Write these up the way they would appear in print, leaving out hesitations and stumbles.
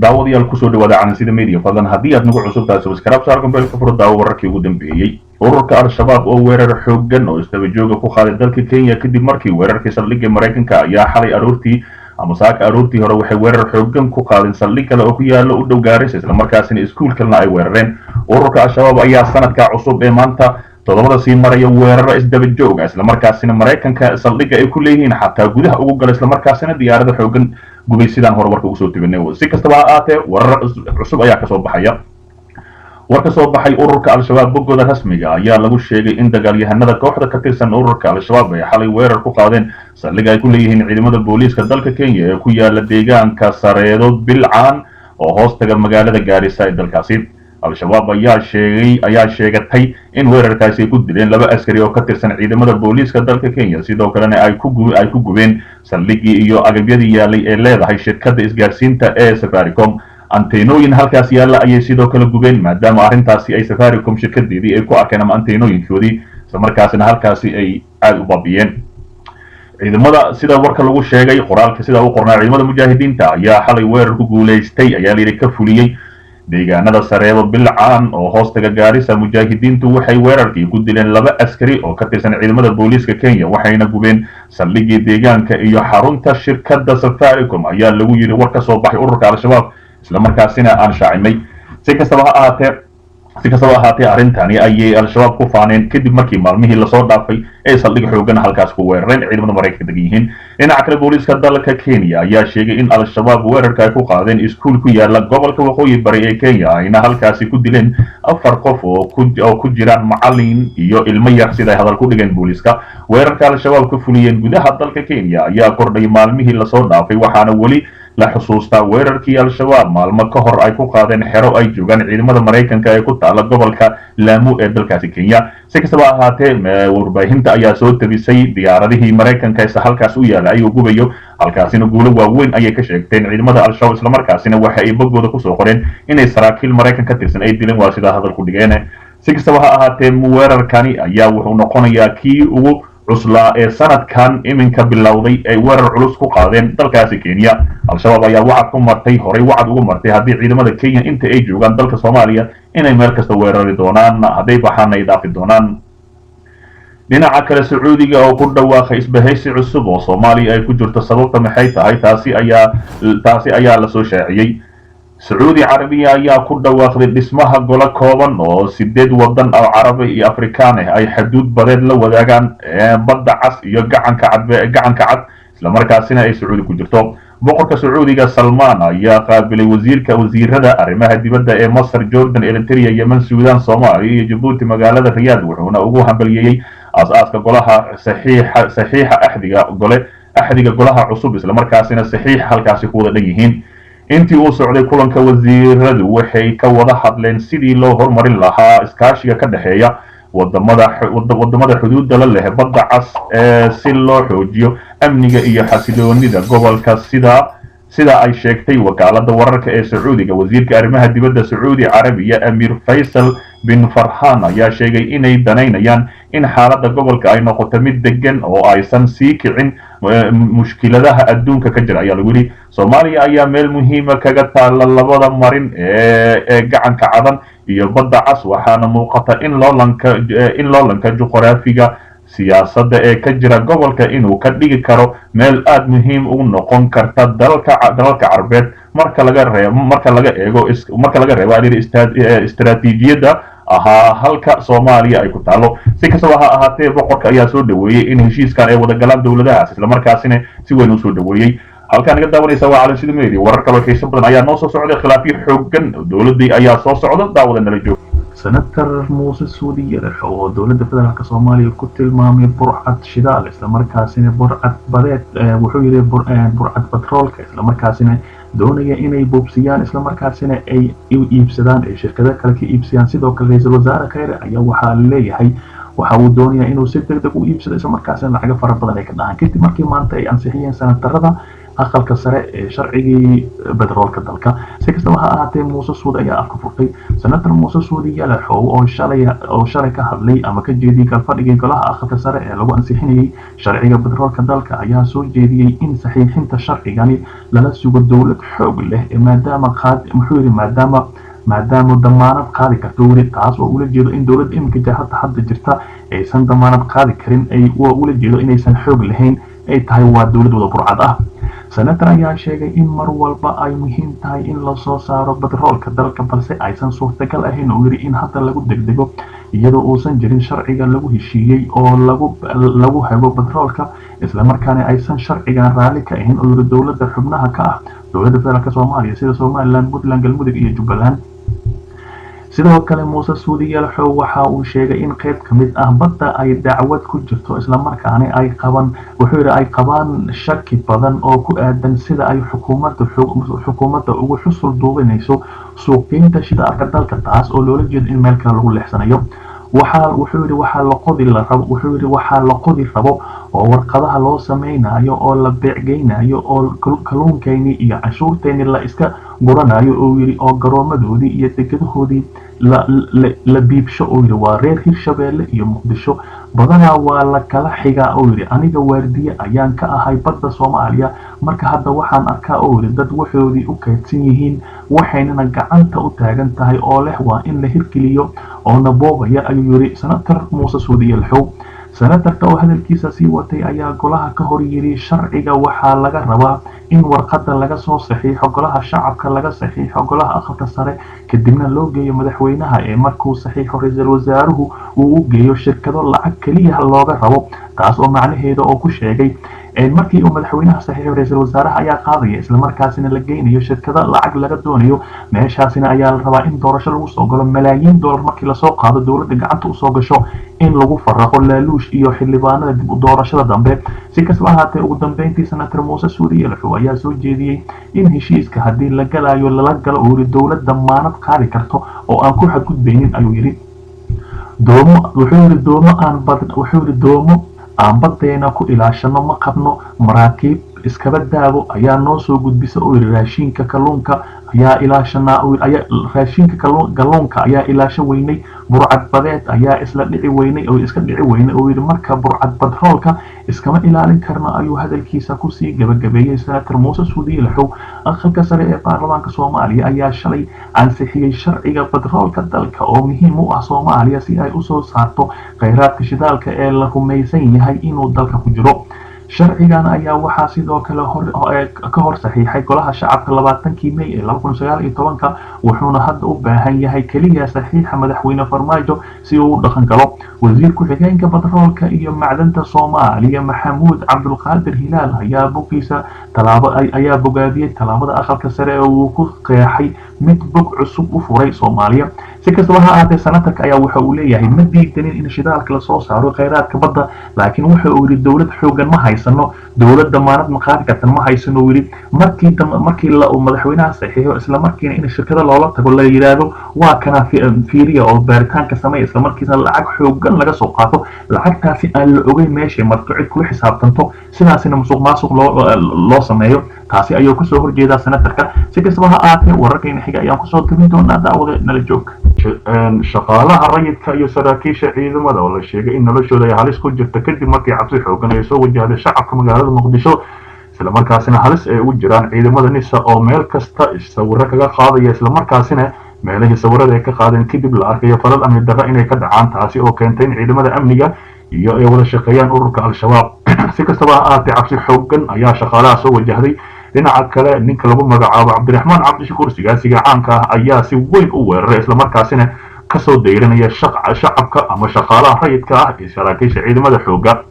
daawadayaal kusoo dhawaada calansida media fadlan haddii aad nagu cusub tahay subscribe saar gombeelka furo daawo wararkii ugu dambeeyey ururka al-shabaab oo weerar xooggan oo isdaba jooga ku qaaday dalka Kenya kadib markii weerarkii saldhigga Mareykanka ayaa xalay aroortii ama saaka aroortii hore waxay weerar xooggan ku qaadeen saldhig kale oo ku yaala u dhow Gaarisa isla markaasina iskuul kalena ay weerareen ururka al-shabaab ayaa sanadka cusub ee maanta todobada sii maraya weeraro isdaba jooga isla markaasina Mareykanka saldhigga ay ku leeyihiin xataa gudaha ugu galay isla markaasina diyaarado xooggan gubay sidaan hore warka ugu soo tibinay si kastaba ha ahaatee warar cusub ayaa ka soo baxaya warka soo baxay ururka al-shabaab boggooda rasmiga ayaa lagu sheegay in dagaalyahanada kooxda ka tirsan ururka al-shabaab ay xalay weerar ku qaadeen saldhigga ay ku leeyihiin ciidamada booliiska dalka Kenya ee ku yaala deegaanka Sareedo Bilcaan oo hoostaga magaalada Gaarisa ee dalkaasi al-shabaab ayaa sheegatay in weerarkaasi ku dileen laba askari oo ka tirsan ciidamada booliiska dalka Kenya sidoo kalena ay ku gubeen saldhiggii iyo agabyadii yaalay ee leedahay shirkadda isgaarsiinta ee Safaricom anteenooyin halkaas yaala ayay sidoo kale gubeen maadaama arrintaasi ay Safaricom shirkadeedii ay ku arkeen ama anteenooyinkoodii isla markaasina halkaasi ay aad u baabiyeen ciidamada sida warka lagu sheegay qoraalka sida uu qornaa ciidamada mujaahidiinta ayaa xalay weerar ku guuleystay ayaa la ka fuliyay deegaanada Sareedo Bilcaan oo hoostaga Gaarisa mujaahidiintu waxay weerarkii ku dileen laba askari oo ka tirsan ciidamada booliiska Kenya waxayna gubeen saldhiggii deegaanka iyo xarunta shirkadda Safaricom ayaa lagu yiri war ka soo baxay ururka al-shabaab isla markaasina aan shaacinay si kastaba ha ahaatee arrintani ayay al-shabaab ku faaneen kadib markii maalmihii lasoo dhaafay ee saldhig xooggan halkaas ku weerareen ciidamada Mareykanka degan yihiin dhinaca kale booliiska dalka Kenya ayaa sheegay in al-shabaab weerarka ay ku qaadeen iskuul ku yaala gobolka waqooyi bari ee Kenya ayna halkaasi ku dileen 4 qof oo ku jiraan macallin iyo ilmo yar sida ay hadal ku dhigeen booliiska weerarka al-shabaab ku fuliyeen gudaha dalka Kenya ayaa kordhay maalmihii lasoo dhaafay waxaana weli la xusuustaa weerarkii al-shabaab maalmo ka hor ay ku qaadeen xero ay joogaan ciidamada Mareykanka ee ku taala gobolka Lamu ee dalkaasi Kenya si kastaba ha ahaatee warbaahinta ayaa soo tabisay diyaaradihii Mareykanka ee halkaas u yaala ayuu gubayo halkaasina guulo waaweyn ayay ka sheegteen ciidamada al-shabaab isla markaasina waxa ay boggooda ku soo qoreen inay saraakiil Mareykan ka tirsan ay dileen waa sida hadal ku dhigeen si kastaba ha ahaatee weerarkani ayaa wuxuu noqonayaa kii ugu cuslaa ee sanadkan iminka bilowday ay weerar culus ku qaadeen dalkaasi Kenya al-shabaab ayaa wacad ku martay horey wacad ugu martay haddii ciidamada Kenya inta ay joogaan dalka Soomaaliya inay meel kasta weerari doonaan hadday baxaan ay dhaafi doonaan dhinaca kale Sacuudiga oo ku dhawaaqay isbahaysi cusub oo Soomaaliya ay ku jirto sababta maxay tahay taasi ayaa la soo shaaciyay Saudi Arabia ayaa ku dhawaaqday dhismaha golo kooban oo 8 wadan oo Carabi iyo Afrikaan ah ay xuduud badeed la wadaagaan badda cas iyo gacanka cad isla markaasina ay Saudi ku jirto boqorka Sacuudiga Salman ayaa qaabilay wasiirada arrimaha dibadda ee Masar Jordan Eritrea Yemen Suudaan Soomaaliya iyo Djibouti magaalada Riyadh wuxuuna ugu hambalyeeyay aasaaska golaha saxiixa ahdiga golaha cusub isla markaasina saxiix halkaasi ku wada dhan yihiin intii uu socday kulanka wasiiradu waxay ka wada hadleen sidii loo horumarin lahaa iskaashiga ka dhaxeeya wadamada xuduudda la leh badda cas si loo xoojiyo amniga iyo xasiloonida gobolka sida ay sheegtay wakaalada wararka ee Sacuudiga wasiirka arrimaha dibadda Saudi Arabia Amir Faisal bin Farhan ayaa sheegay inay danaynayaan in xaaladda gobolka ay noqoto mid degan oo aysan sii kicin mushkiladaha adduunka ka jira ayaa lagu yiri Soomaaliya ayaa meel muhiim ah kaga taala labada marin ee gacanka cadan iyo badda cas waxaana muuqata in loolanka juqraafiga siyaasadda ee ka jira gobolka inuu ka dhigi karo meel aad muhiim u noqon karta dalalka Carabeed marka laga reebo istiraatiijiyadda halka Soomaaliya ay ku taalo si kastaba ha ahaatee boqorka ayaa soo dhaweeyay in heshiiskan ay wada galaan dawladahaas isla markaasina si weyn u soo dhaweeyay halkaan naga daawanaysa waa calansida media warar kale oo xiiso badan ayaa noo soo socday khilaafyo xooggan dawladii ayaa soo socda daawada nala joog senator Muuse Suudiye oo dawladda federaalka Soomaaliya ku tilmaamay burcad shidaal isla markaasina burcad badeed wuxuu yiri burcad petroolka isla markaasina doonaya inay boobsiyaan isla markaasina ay iibsadaan ee shirkado kale ka iibsiyaan sidoo kale ra'iisul wasaare Khayre ayaa waxa leeyahay waxa uu doonayaa inuu si degdeg u iibsado isla markaasina lacag fara badan ay ka dhahan kadib markii maanta ay ansixiyeen senatarada aqalka sare ee sharcigii bedroolka dalka. Si kastaba ha ahaatee Muuse Suudi ayaa afka furtay. Senator Muuse Suudi Yalaxow oo shalay ka hadlay ama ka jeediyay kalfadhigii golaha aqalka sare ee lagu ansixinayay sharciga bedroolka dalka ayaa soo jeediyay in saxiixinta sharcigani lala sugo dowlad xoog leh maadaama damaanad qaadi karto weli, taas oo ula jeedo in dowladda iminka hadda jirta aysan damaanad qaadi karin, ula jeedo inaysan xoog lahayn, ay tahay waa dowlad wada burcad ah. Senator ayaa sheegay in mar walba ay muhiim tahay in la soo saaro bedroolka dalka, balse aysan suurtagal ahayn oo yiri in hadda lagu degdego iyadoo uusan jirin sharciga lagu heshiiyey oo lagu hago bedroolka, isla markaana aysan sharcigan raalli ka ahayn oo yiri dowladda xubnaha ka ah dowladda federaalka Soomaaliya sida Somaliland, Puntland, Galmudug iyo Jubbaland. sidoo kale Muuse Suudi Yalaxow waxa uu sheegay in qayb ka mid ah badda ay dacwad ku jirto, isla markaana ay qabaan shaki badan oo ku aadan sida ay xukuumadda ugu xusul duubinayso suuqgeynta shidaalka dalka, taas oo loola jeedo in meel kale lagu leexsanayo. waxaa la qodi rabo oo warqadaha loo sameynayo oo la beecgeynayo oo kalluunkeeni iyo cashuurteeni la iska guranayo oo yiri oo garoomadoodii iyo degadahoodii la biibsho oo yiri waa reer Hirshabeelle iyo Muqdisho badanaa waa la kala xigaa oo yiri aniga waardiye ayaan ka ahay badda Soomaaliya, marka hadda waxaan arkaa oo yiri dad waxoodii u kaydsan yihiin waxayna gacanta u taagan tahay oo leh waa in la hirgeliyo oo naboobaya ayuu yiri Senator Muuse Suudi Yalaxow. senatarka oo hadalkiisa sii watay ayaa golaha ka hor yiri sharciga waxaa laga rabaa in warqada laga soo saxiixo golaha shacabka laga saxiixo golaha aqalka sare kadibna loo geeyo madaxweynaha ee markuu saxiixo ra'iisul wasaaruhu uu u geeyo shirkado lacag kaliya looga rabo, taas oo macnaheedu oo ku sheegay markii uu madaxweynaha saxiixo ra'iisul wasaaraha ayaa qaadaya isla markaasina la geynayo shirkado lacag laga doonayo meeshaasina ayaa la rabaa in doorasho lagu soo galo malaayiin dollar markii la soo qaado dawladda gacanta u soo gasho in lagu faraqo laaluush iyo xildhibaanada dib u doorashada dambe. si kastaba ahaatee ugu dambeyntii senator Muuse Suudi Yalaxow ayaa soo jeediyay in heshiiska haddii la galayo lala galo oo dawladda maanad qaadi karto oo aan ku xadgudbaynin ayuu yiri doomo aan badeena ku ilaashano ma qabno maraakiib iskaba daabo ayaa noo soo gudbisa oo raashinka kalluunka ayaa ilaashana raashinka kalluunka ayaa ilaasho weynay burcad badeed ayaa isla dhici weynay oo iska dhici weynay oo yiri marka burcad badroolka iskama ilaalin karna ayuu hadalkiisa ku sii gabagabeeyay senator Muuse Suudi Yalaxow. aqalka sare ee baarlamaanka Soomaaliya ayaa shalay ansixiyay sharciga badroolka dalka oo muhiim u ah Soomaaliya si ay u soo saarto kheyraadka shidaalka ee la rumaysan yahay inuu dalka ku jiro. sharcigan ayaa waxaa sidoo kale ka hor saxiixay golaha shacabka 20 May 2019 wuxuuna hadda u baahan yahay kaliya saxiixa madaxweyne Farmaajo si uu u dhaqan galo. wasiir ku-xigeenka badroolka iyo macdanta Soomaaliya Maxamuud Cabdulqaadir Hilaal ayaa bogaadiyay talaabada aqalka sare ee uu ku qeexay mid bog cusub u furay Soomaaliya. si kastaba ha ahaatee senatarka ayaa waxa uu leeyahay ma diidanin in shidaalka la soo saaro kheyraadka badda, laakiin waxa uu yiri dawlad xoogan ma haysano, dawlad damaanad ma qaadi kartan ma haysano wili markii la madaxweynaha saxiixo isla markiina in shirkada loola tago la yiraahdo waa kana fiiriya oo baaritaanka sameeyo isla markiina lacag xoogan laga soo qaato lacagtaasi aan la ogeyn meesha marka cid kula xisaabtanto sidaasina musuqmaasuq loo sameeyo. taasi ayuu ku soo horjeedaa senatarka. si kastaba ha ahaatee wararkayna xiga ayaan kusoo tabin doonaa daawada nala joog. shaqaalaha rayidka iyo saraakiisha ciidamada oo la sheegay in noloshooda ay halis ku jirta kadib markii cabsi xoogan ay soo wajahday shacabka magaalada Muqdisho isla markaasina halis ay ugu jiraan ciidamada NISA oo meel kasta sawirro kaga qaadaya isla markaasina meelaha sawirada ay ka qaadeen kadib la arkayo falal amni darro inay ka dhacaan, taasi oo keentay in ciidamada amniga iyo ay wada shaqeeyaan ururka Al-Shabaab. si kastaba ha ahaatee cabsi xoogan ayaa shaqaalaha soo wajahday. dhinaca kale ninka lagu magacaabo Cabdiraxmaan Cabdishakuur sigaasiga caanka ah ayaa si weyn u weeraray isla markaasina ka soo dayranaya shacabka ama shaqaalaha rayidka ah ee saraakiisha ciidamada xoogga.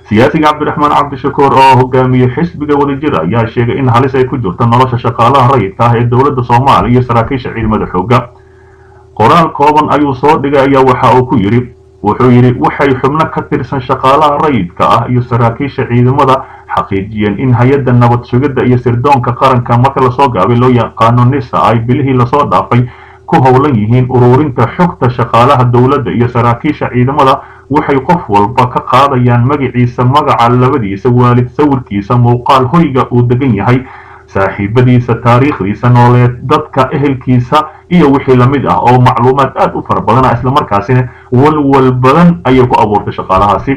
siyaasiga Cabdiraxmaan Cabdishakuur oo hogaamiye xisbiga wadajir ayaa sheegay in halis ay ku jirto nolosha shaqaalaha rayidka ah ee dawladda Soomaaliya iyo saraakiisha ciidamada xoogga. qoraal kooban ayuu soo dhigay ayaa wuxuu yiri waxay xubno ka tirsan shaqaalaha rayidka ah iyo saraakiisha ciidamada xaqiijiyeen in hay'adda nabad sugidda iyo sirdoonka qaranka marka la soo gaabay loo yaqaano NISA ay bilihii la soo dhaafay ku howlan yihiin ururinta xogta shaqaalaha dowladda iyo saraakiisha ciidamada waxay qof walba ka qaadayaan magaciisa, magaca labadiisa waalid, sawirkiisa, muuqaal hoyga uu degan yahay, saaxiibadiisa, taariikhdiisa nooleed, dadka ehelkiisa iyo wixii lamid ah oo macluumaad aad u fara badan isla markaasina walwal badan ayay ku abuurtay shaqaalahaasi.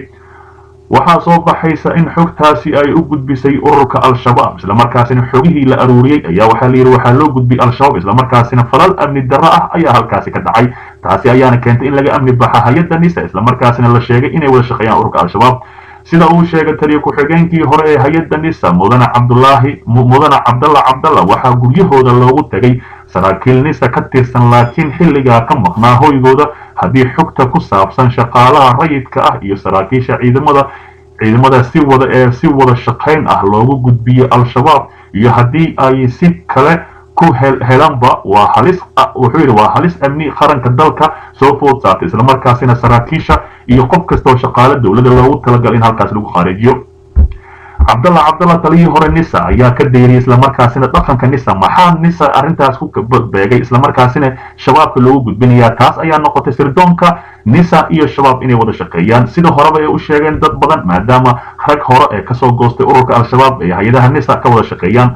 waxaa soo baxaysa in xogtaasi ay u gudbisay ururka al-shabaab isla markaasina xogihii la aruuriyay ayaa waxaa la yidhi waxaa loo gudbiyay al-shabaab isla markaasina falal amni darro ah ayaa halkaasi ka dhacay. taasi ayaana keentay in laga amni baxa hay-adda nisa isla markaasina la sheegay inay wada shaqeeyaan ururka al-shabaab. sida uu sheegay taliye ku-xigeenkii hore ee hay-adda nisa mudane cabdalla cabdalla waxaa guryahooda loogu tegay saraakiil nisa ka tirsan laakiin xilligaa ka maqnaa hoygooda haddii xogta ku saabsan shaqaalaha rayidka ah iyo saraakiisha ciidamada si wada shaqayn ah loogu gudbiyo al-shabaab iyo haddii ay si kale ku helanba wuxuu yidhi waa halis amni qaranka dalka soo food saartay isla markaasina saraakiisha iyo qof kastoo shaqaale dowladda loogu talagalay in halkaas lagu khaareejiyo. cabdalla taliyii hore nisa ayaa ka deeriyay isla markaasina dhaqanka nisa maxaa nisa arrintaas ku beegay isla markaasina shabaabka loogu gudbinayaa. taas ayaa noqotay sirdoonka nisa iyo shabaab inay wada shaqeeyaan sida horeba ay u sheegeen dad badan maadaama rag hore ee kasoo goostay ururka al-shabaab ee hay-adaha nisa ka wada shaqeeyaan.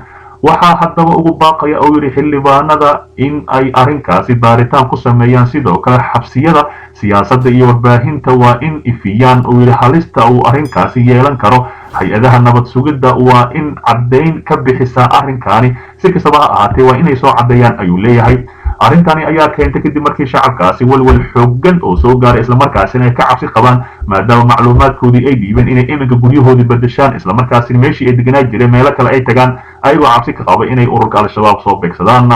waxaa haddaba ugu baaqaya oo yidhi xildhibaanada in ay arrinkaasi baaritaan ku sameeyaan, sidoo kale xabsiyada siyaasadda iyo warbaahinta waa in ifiyaan oo yidhi halista uu arrinkaasi yeelan karo. hay-adaha nabad sugidda waa in caddayn ka bixisaa arrinkaani, si kastaba ha ahaatee waa inay soo caddeeyaan ayuu leeyahay. arrintani ayaa keentay kadib markii shacabkaasi walwal xoogan oo soo gaaray isla markaasina ay ka cabsi qabaan maadaama macluumaadkoodii ay dhiibeen inay iminka guryahoodii bedeshaan isla markaasina meeshii ay deganaa jireen meelo kale ay tagaan ayagoo cabsi ka qaba inay ururka al-shabaab soo beegsadaan.